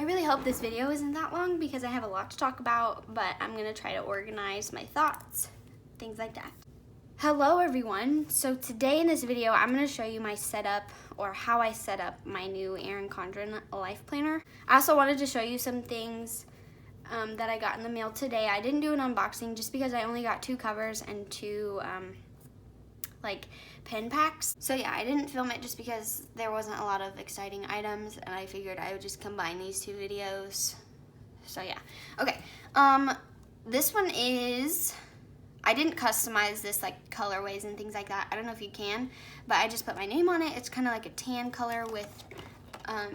really hope this video isn't that long because I have a lot to talk about, but I'm gonna try to organize my thoughts, things like that. Hello everyone. So today in this video, I'm gonna show you my setup or how I set up my new Erin Condren life planner. I also wanted to show you some things that I got in the mail today. I didn't do an unboxing just because I only got 2 covers and 2 like pen packs. So yeah, I didn't film it just because there wasn't a lot of exciting items and I figured I would just combine these 2 videos. So yeah. Okay. This one is, I didn't customize this like colorways and things like that. I don't know if you can, but I just put my name on it. It's kind of like a tan color with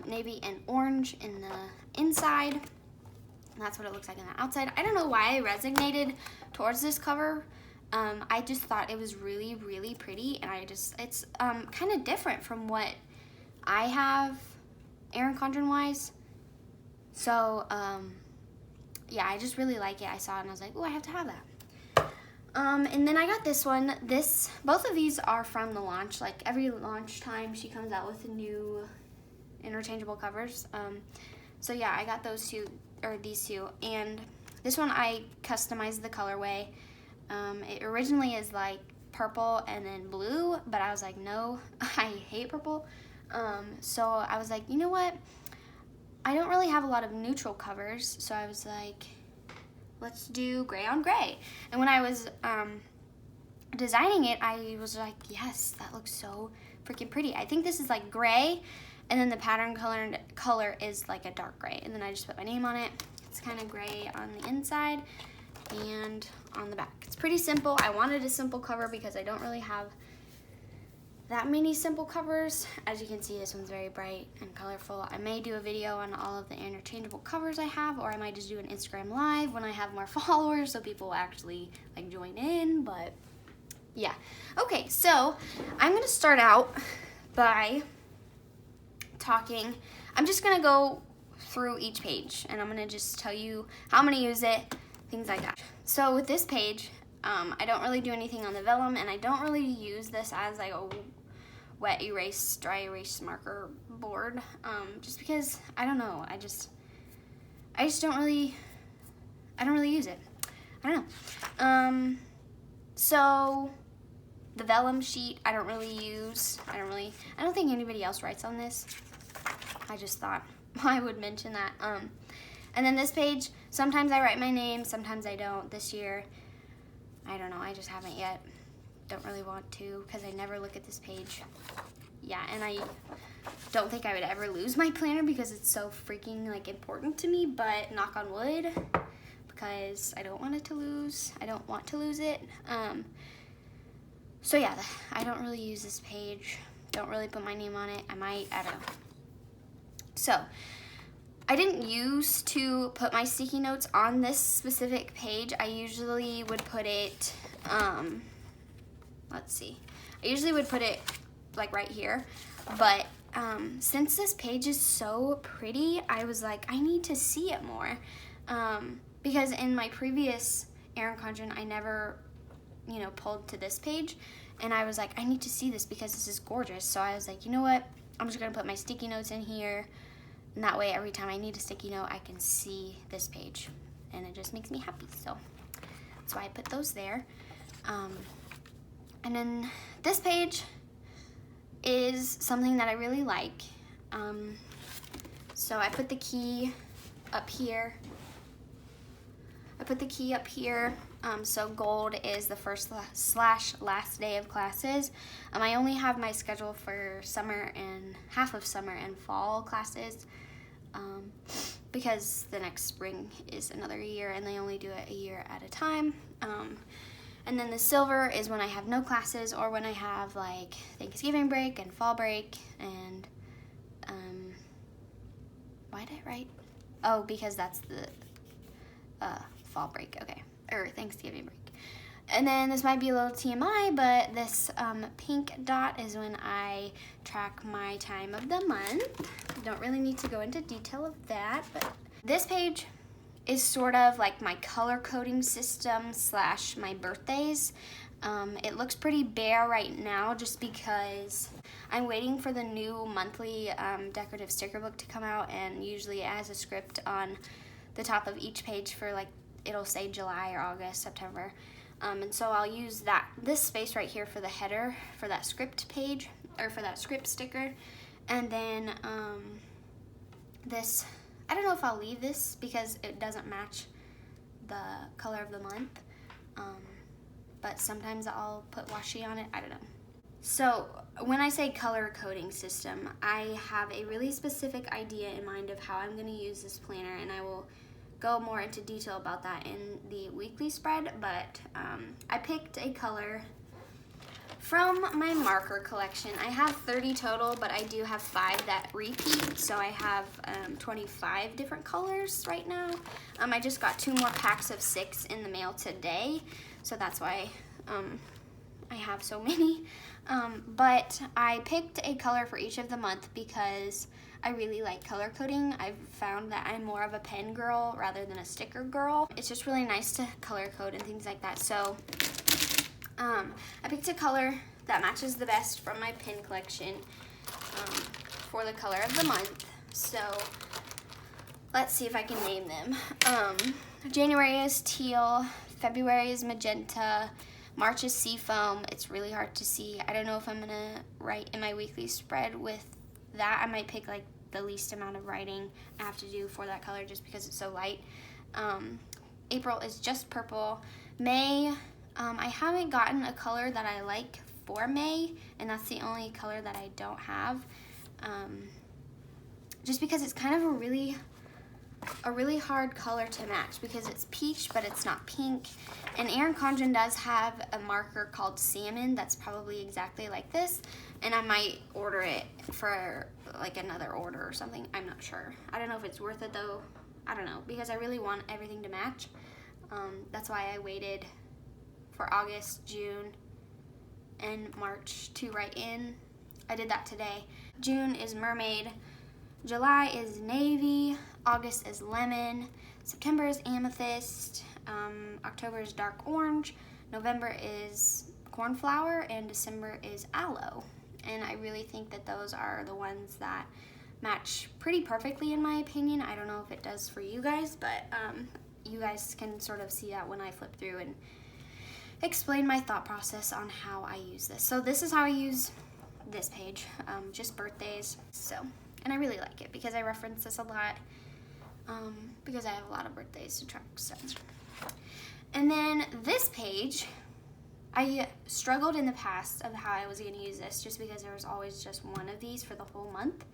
navy and orange in the inside. And that's what it looks like on the outside. I don't know why I resonated towards this cover. I just thought it was really, really pretty, and it's kind of different from what I have Erin Condren wise. So, yeah, I just really like it. I saw it and I was like, oh, I have to have that. And then I got this one. Both of these are from the launch. Like every launch time, she comes out with new interchangeable covers. So yeah, I got those 2, or these 2, and this one I customized the colorway. It originally is like purple and then blue, but I was like, no, I hate purple. So I was like, you know what? I don't really have a lot of neutral covers, so I was like, let's do gray on gray. And when I was designing it, I was like, yes, that looks so freaking pretty. I think this is like gray, and then the pattern color is like a dark gray. And then I just put my name on it. It's kind of gray on the inside and on the back. It's pretty simple. I wanted a simple cover because I don't really have that many simple covers. As you can see, this one's very bright and colorful. I may do a video on all of the interchangeable covers I have, or I might just do an Instagram live when I have more followers so people will actually like join in, but yeah. Okay, so I'm gonna start out by talking. I'm just gonna go through each page and I'm gonna just tell you how I'm gonna use it, things like that. So with this page, I don't really do anything on the vellum, and I don't really use this as like a wet erase, dry erase marker board, just because, I don't know, I just don't really use it. I don't know. So the vellum sheet I don't really use. I don't think anybody else writes on this. I just thought I would mention that. And then this page, sometimes I write my name, sometimes I don't. This year, I don't know, I just haven't yet. Don't really want to because I never look at this page. Yeah, and I don't think I would ever lose my planner because it's so freaking like important to me, but knock on wood, because I don't want it to lose. I don't want to lose it. So yeah, I don't really use this page. Don't really put my name on it. I might, I don't know. So, I didn't used to put my sticky notes on this specific page. I usually would put it, let's see. I usually would put it like right here, but since this page is so pretty, I was like, I need to see it more. Because in my previous Erin Condren, I never, pulled to this page, and I was like, I need to see this because this is gorgeous. So I was like, you know what? I'm just gonna put my sticky notes in here. And that way, every time I need a sticky note, I can see this page. And it just makes me happy. So that's why I put those there. And then this page is something that I really like. So I put the key up here. So gold is the first / last day of classes. I only have my schedule for summer and half of summer and fall classes, because the next spring is another year and they only do it a year at a time. And then the silver is when I have no classes or when I have like Thanksgiving break and fall break and why did I write? Oh, because that's the fall break, okay, or Thanksgiving break. And then this might be a little TMI, but this pink dot is when I track my time of the month. Don't really need to go into detail of that, but this page is sort of like my color coding system / my birthdays. It looks pretty bare right now just because I'm waiting for the new monthly decorative sticker book to come out, and usually it has a script on the top of each page for like, it'll say July or August, September. And so I'll use this space right here for the header for that script page, or for that script sticker. And then this, I don't know if I'll leave this because it doesn't match the color of the month. But sometimes I'll put washi on it, I don't know. So when I say color coding system, I have a really specific idea in mind of how I'm gonna use this planner, and I will go more into detail about that in the weekly spread, but I picked a color from my marker collection. I have 30 total, but I do have 5 that repeat, so I have 25 different colors right now. I just got 2 more packs of 6 in the mail today, so that's why I have so many. But I picked a color for each of the month because I really like color coding. I've found that I'm more of a pen girl rather than a sticker girl. It's just really nice to color code and things like that. So I picked a color that matches the best from my pen collection for the color of the month. So let's see if I can name them. January is teal, February is magenta, March is seafoam. It's really hard to see. I don't know if I'm gonna write in my weekly spread with that. I might pick like the least amount of writing I have to do for that color just because it's so light. April is just purple. May, I haven't gotten a color that I like for May, and that's the only color that I don't have. Just because it's kind of a really hard color to match because it's peach, but it's not pink. And Erin Condren does have a marker called Salmon that's probably exactly like this, and I might order it for like another order or something. I'm not sure. I don't know if it's worth it though. I don't know, because I really want everything to match. That's why I waited for August, June, and March to write in. I did that today. June is mermaid, July is navy, August is lemon, September is amethyst, October is dark orange, November is cornflower, and December is aloe. And I really think that those are the ones that match pretty perfectly in my opinion. I don't know if it does for you guys, but you guys can sort of see that when I flip through and explain my thought process on how I use this. So this is how I use this page, just birthdays. And I really like it because I reference this a lot, because I have a lot of birthdays to track. So, and then this page, I struggled in the past of how I was going to use this just because there was always just one of these for the whole month.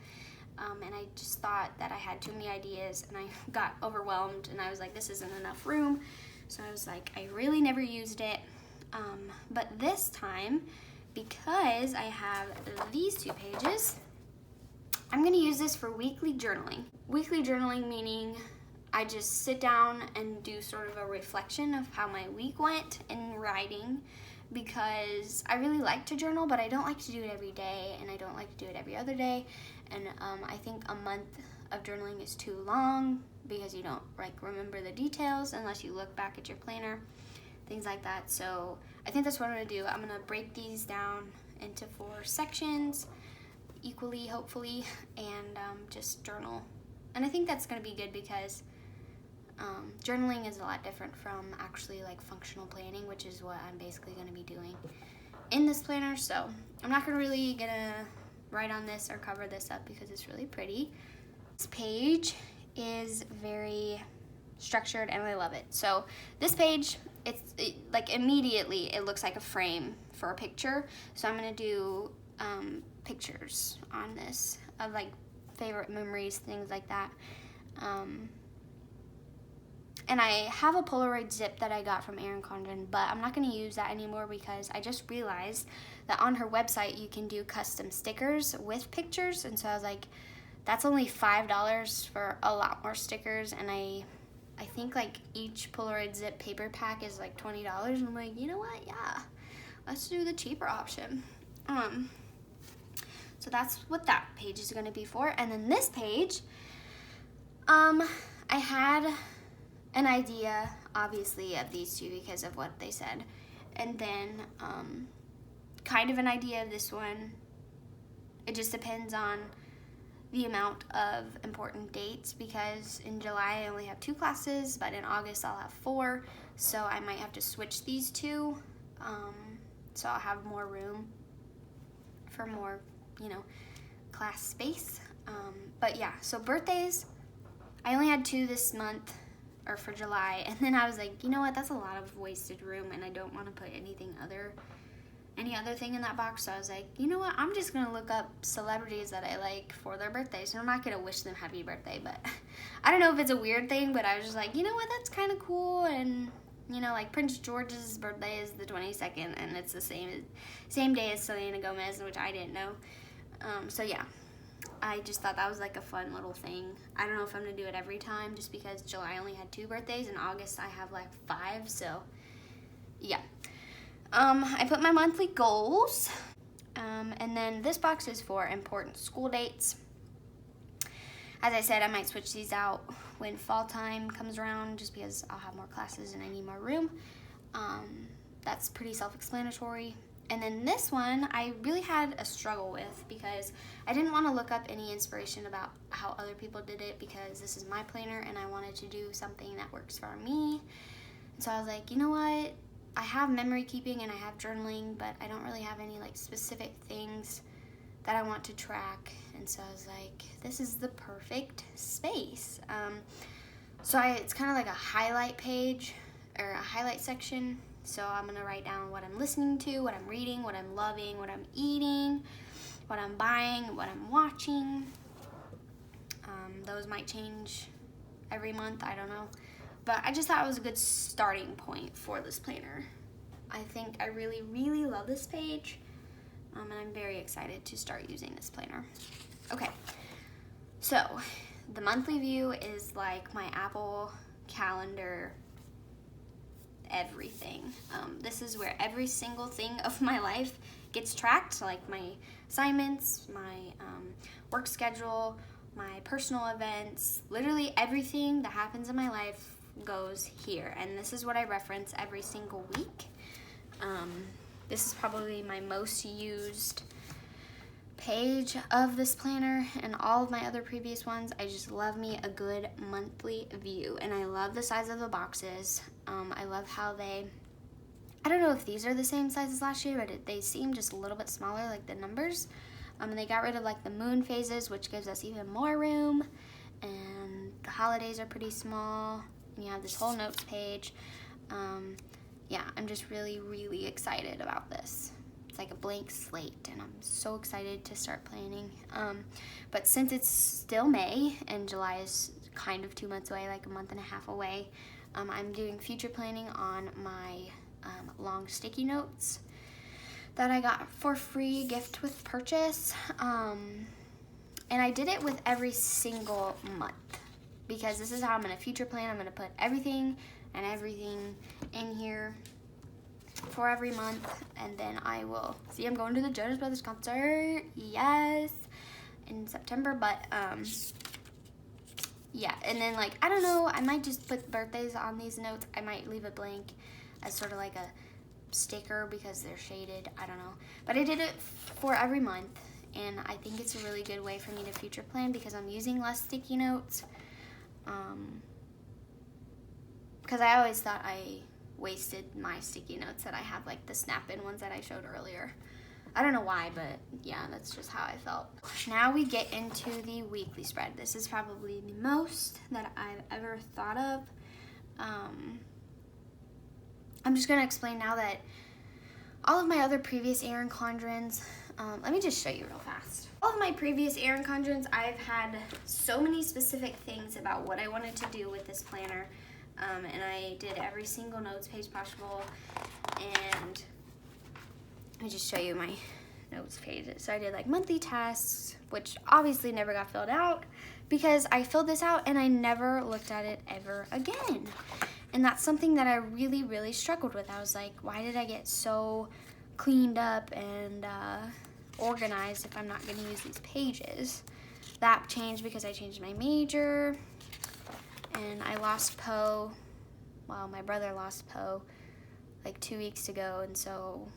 And I just thought that I had too many ideas, and I got overwhelmed, and I was like, this isn't enough room. So I was like, I really never used it. But this time, because I have these 2 pages, I'm gonna use this for weekly journaling. Weekly journaling meaning I just sit down and do sort of a reflection of how my week went in writing, because I really like to journal, but I don't like to do it every day, and I don't like to do it every other day. And I think a month of journaling is too long because you don't like remember the details unless you look back at your planner, things like that. So I think that's what I'm gonna do. I'm gonna break these down into 4 sections equally, hopefully, and just journal. And I think that's gonna be good because journaling is a lot different from actually like functional planning, which is what I'm basically gonna be doing in this planner. So I'm not gonna write on this or cover this up because it's really pretty. This page is very structured and I love it. So this page, like immediately it looks like a frame for a picture. So I'm gonna do pictures on this of like favorite memories, things like that. And I have a Polaroid zip that I got from Erin Condren, but I'm not going to use that anymore because I just realized that on her website you can do custom stickers with pictures, and so I was like, that's only $5 for a lot more stickers, and I think like each Polaroid zip paper pack is like $20, and I'm like, you know what, yeah, let's do the cheaper option. So that's what that page is going to be for. And then this page, I had an idea, obviously, of these 2 because of what they said. And then kind of an idea of this one. It just depends on the amount of important dates, because in July I only have 2 classes, but in August I'll have 4, so I might have to switch these 2, so I'll have more room for more, class space. But yeah, so birthdays, I only had 2 this month, or for July, and then I was like, you know what, that's a lot of wasted room, and I don't want to put any other thing in that box. So I was like, you know what, I'm just gonna look up celebrities that I like for their birthdays. So I'm not gonna wish them happy birthday, but I don't know if it's a weird thing, but I was just like, you know what, that's kind of cool. And like Prince George's birthday is the 22nd, and it's the same day as Selena Gomez, which I didn't know. So yeah, I just thought that was like a fun little thing. I don't know if I'm gonna do it every time, just because July only had 2 birthdays, and August I have like 5, so yeah. I put my monthly goals, and then this box is for important school dates. As I said, I might switch these out when fall time comes around, just because I'll have more classes and I need more room. That's pretty self-explanatory. And then this one, I really had a struggle with, because I didn't want to look up any inspiration about how other people did it, because this is my planner and I wanted to do something that works for me. And so I was like, you know what? I have memory keeping and I have journaling, but I don't really have any like specific things that I want to track. And so I was like, this is the perfect space. So it's kind of like a highlight page, or a highlight section. So I'm gonna write down what I'm listening to, what I'm reading, what I'm loving, what I'm eating, what I'm buying, what I'm watching. Those might change every month, I don't know. But I just thought it was a good starting point for this planner. I think I really, really love this page, and I'm very excited to start using this planner. Okay, so the monthly view is like my Apple Calendar, everything. This is where every single thing of my life gets tracked, like my assignments, my work schedule, my personal events, literally everything that happens in my life goes here, and this is what I reference every single week. This is probably my most used page of this planner, and all of my other previous ones. I just love me a good monthly view, and I love the size of the boxes. I love how I don't know if these are the same size as last year, but they seem just a little bit smaller, like the numbers. And they got rid of like the moon phases, which gives us even more room, and the holidays are pretty small. And you have this whole notes page. Yeah, I'm just really, really excited about this. It's like a blank slate, and I'm so excited to start planning. But since it's still May, and July is kind of 2 months away, like a month and a half away, I'm doing future planning on my long sticky notes that I got for free gift with purchase. And I did it with every single month, because this is how I'm gonna future plan. I'm gonna put everything in here for every month, and then I will see. I'm going to the Jonas Brothers concert, yes, in September. But yeah, and then like, I don't know, I might just put birthdays on these notes. I might leave it blank as sort of like a sticker because they're shaded, I don't know. But I did it for every month, and I think it's a really good way for me to future plan, because I'm using less sticky notes. Because I always thought I wasted my sticky notes that I have, like the snap-in ones that I showed earlier. I don't know why, but yeah, that's just how I felt. Now we get into the weekly spread. This is probably the most that I've ever thought of. I'm just gonna explain now that all of my other previous Erin Condrens, let me just show you real fast. All of my previous Erin Condrens, I've had so many specific things about what I wanted to do with this planner. And I did every single notes page possible, and let me just show you my notes page. So I did like monthly tasks, which obviously never got filled out, because I filled this out and I never looked at it ever again. And that's something that I really, really struggled with. I was like, why did I get so cleaned up and organized if I'm not gonna use these pages? That changed because I changed my major, and I lost Poe. Well, my brother lost Poe like 2 weeks ago, and so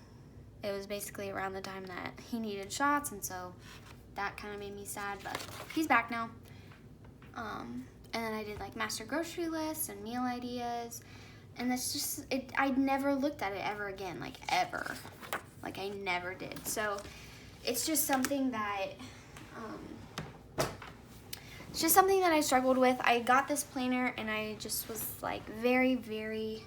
it was basically around the time that he needed shots, and so that kind of made me sad, but he's back now. And then I did like master grocery lists and meal ideas, and that's just it. I never looked at it ever again, like ever, like I never did. So it's just something that I struggled with. I got this planner and I just was like very, very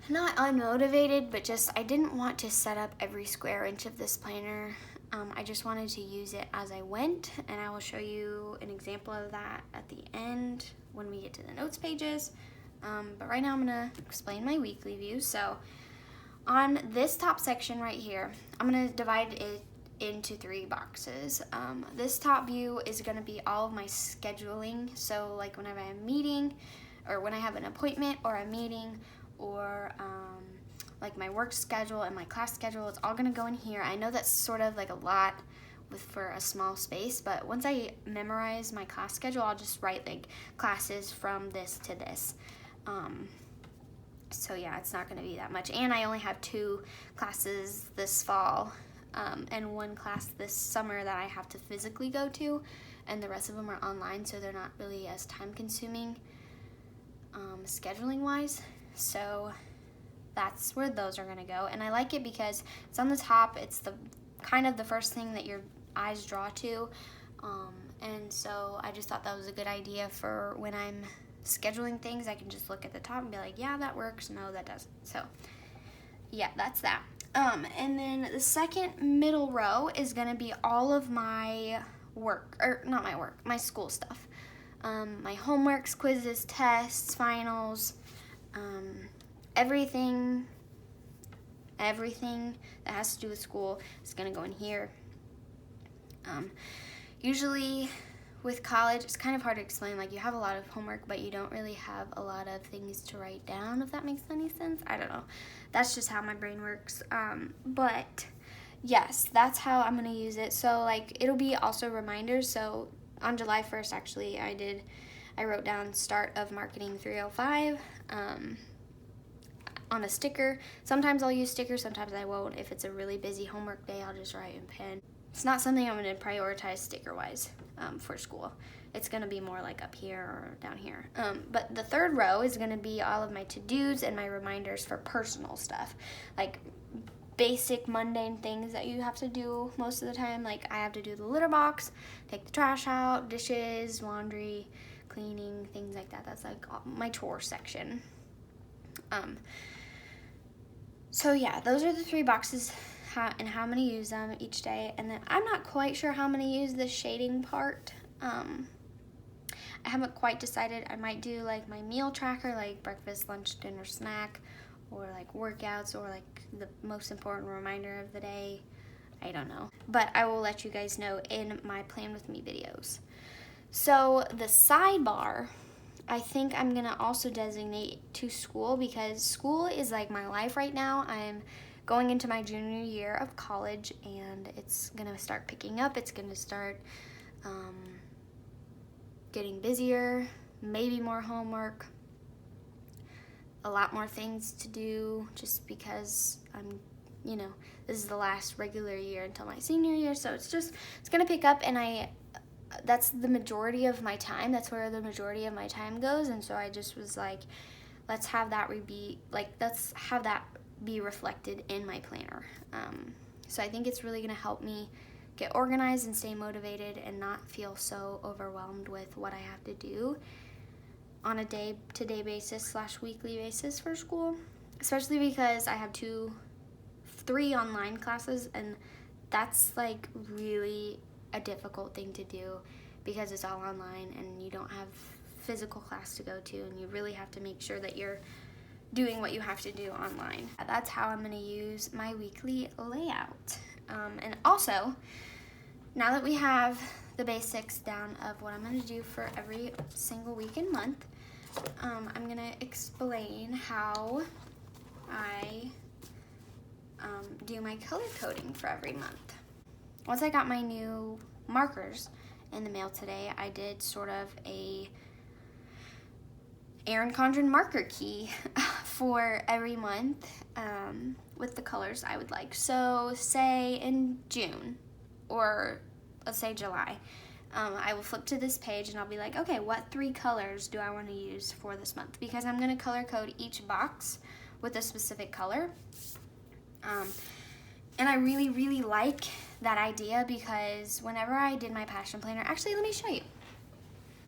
not unmotivated, but just I didn't want to set up every square inch of this planner. I just wanted to use it as I went, and I will show you an example of that at the end when we get to the notes pages. But right now I'm gonna explain my weekly view. So on this top section right here, I'm gonna divide it into 3 boxes. This top view is gonna be all of my scheduling. So like whenever I have a meeting, or when I have an appointment or a meeting, or like my work schedule and my class schedule, it's all gonna go in here. I know that's sort of like a lot for a small space, but once I memorize my class schedule, I'll just write like classes from this to this. So yeah, it's not gonna be that much. And I only have 2 classes this fall, and 1 class this summer that I have to physically go to, and the rest of them are online, so they're not really as time consuming scheduling wise. So that's where those are gonna go. And I like it because it's on the top. It's the kind of the first thing that your eyes draw to. And so I just thought that was a good idea for when I'm scheduling things. I can just look at the top and be like, yeah, that works. No, that doesn't. So yeah, that's that. And then the second middle row is gonna be all of my work, or not my work, my school stuff. My homeworks, quizzes, tests, finals, everything that has to do with school is gonna go in here. Usually with college, it's kind of hard to explain. Like, you have a lot of homework, but you don't really have a lot of things to write down, if that makes any sense. I don't know. That's just how my brain works. But yes, that's how I'm gonna use it. So like, it'll be also reminders. So on July 1st, actually, I wrote down start of marketing 305 on a sticker. Sometimes I'll use stickers, sometimes I won't. If it's a really busy homework day, I'll just write in pen. It's not something I'm gonna prioritize sticker-wise for school. It's gonna be more like up here or down here. But the third row is gonna be all of my to-dos and my reminders for personal stuff, like basic mundane things that you have to do most of the time. Like, I have to do the litter box, take the trash out, dishes, laundry, cleaning, things like that. That's like my chore section. So yeah, those are the 3 boxes and how I'm gonna use them each day. And then I'm not quite sure how I'm gonna use the shading part. I haven't quite decided. I might do like my meal tracker, like breakfast, lunch, dinner, snack, or like workouts, or like the most important reminder of the day. I don't know. But I will let you guys know in my Plan With Me videos. So the sidebar, I think I'm gonna also designate to school, because school is like my life right now. I'm going into my junior year of college, and it's gonna start picking up. It's gonna start getting busier, maybe more homework, a lot more things to do, just because this is the last regular year until my senior year. So it's gonna pick up, and that's the majority of my time. That's where the majority of my time goes. And so I just was like, let's have that be reflected in my planner. So I think it's really gonna help me get organized and stay motivated and not feel so overwhelmed with what I have to do on a day-to-day basis / weekly basis for school, especially because I have 3 online classes, and that's like really a difficult thing to do because it's all online and you don't have physical class to go to, and you really have to make sure that you're doing what you have to do online. That's how I'm gonna use my weekly layout. And also, now that we have the basics down of what I'm gonna do for every single week and month, I'm gonna explain how I do my color coding for every month. Once I got my new markers in the mail today, I did sort of a Erin Condren marker key for every month with the colors I would like. So say in June or let's say July, I will flip to this page and I'll be like, okay, what 3 colors do I want to use for this month? Because I'm going to color code each box with a specific color. And I really, really like that idea because whenever I did my passion planner, actually, let me show you.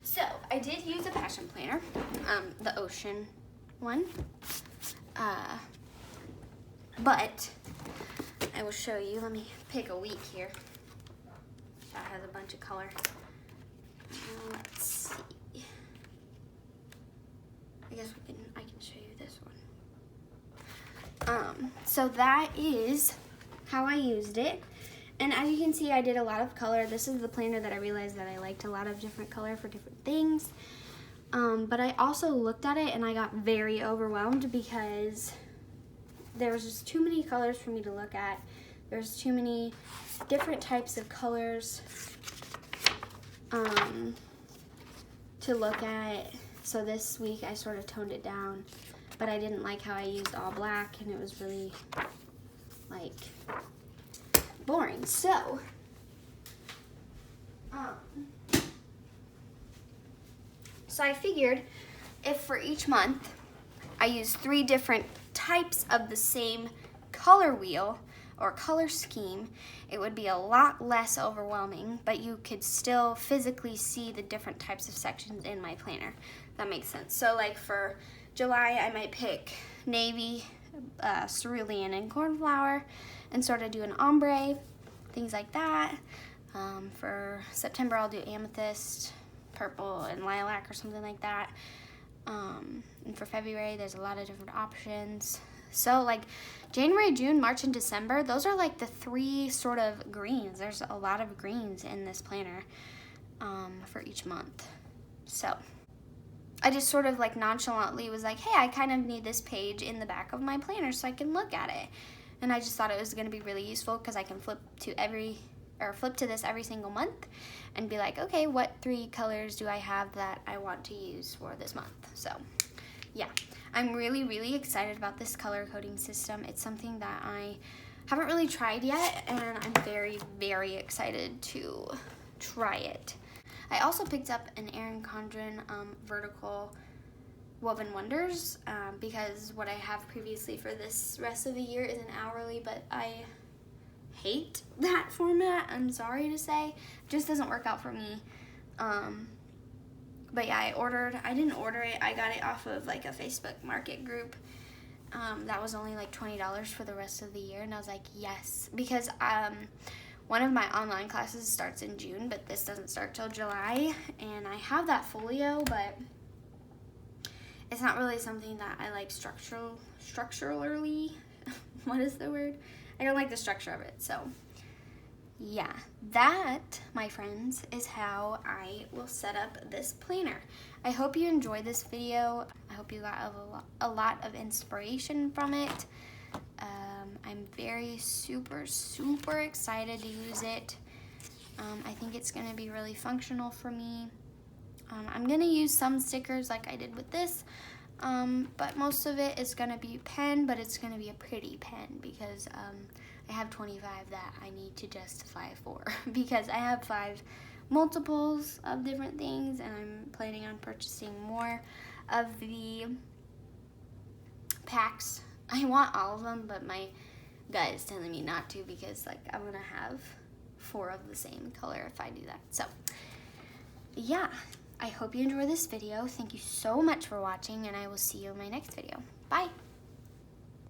So I did use a passion planner, the ocean one, but I will show you. Let me pick a week here. That has a bunch of color. Let's see. I guess I can show you this one. So that is how I used it. And as you can see, I did a lot of color. This is the planner that I realized that I liked a lot of different color for different things. But I also looked at it and I got very overwhelmed because there was just too many colors for me to look at. There's too many different types of colors to look at. So this week I sort of toned it down, but I didn't like how I used all black and it was really like boring. So I figured if for each month I use 3 different types of the same color wheel or color scheme, it would be a lot less overwhelming, but you could still physically see the different types of sections in my planner. That makes sense. So like for July, I might pick navy, cerulean, and cornflower and sort of do an ombre, things like that. For September, I'll do amethyst, purple, and lilac or something like that. And for February, there's a lot of different options. So like January, June, March, and December, those are like the 3 sort of greens. There's a lot of greens in this planner for each month. So I just sort of like nonchalantly was like, hey, I kind of need this page in the back of my planner so I can look at it. And I just thought it was going to be really useful because I can flip to this every single month and be like, okay, what 3 colors do I have that I want to use for this month? So yeah, I'm really, really excited about this color coding system. It's something that I haven't really tried yet, and I'm very, very excited to try it. I also picked up an Erin Condren vertical woven wonders because what I have previously for this rest of the year is an hourly, but I hate that format. I'm sorry to say, it just doesn't work out for me. But yeah, I didn't order it. I got it off of like a Facebook market group. That was only like $20 for the rest of the year. And I was like, yes, because one of my online classes starts in June, but this doesn't start till July. And I have that folio, but it's not really something that I like structurally. What is the word? I don't like the structure of it. So yeah, that, my friends, is how I will set up this planner. I hope you enjoyed this video. I hope you got a lot of inspiration from it. I'm very super excited to use it. I think it's going to be really functional for me. I'm going to use some stickers like I did with this, but most of it is going to be pen, but it's going to be a pretty pen because I have 25 that I need to justify for because I have 5 multiples of different things, and I'm planning on purchasing more of the packs. I want all of them, but my gut is telling me not to because like I'm gonna have 4 of the same color if I do that. So yeah, I hope you enjoy this video. Thank you so much for watching, and I will see you in my next video. Bye.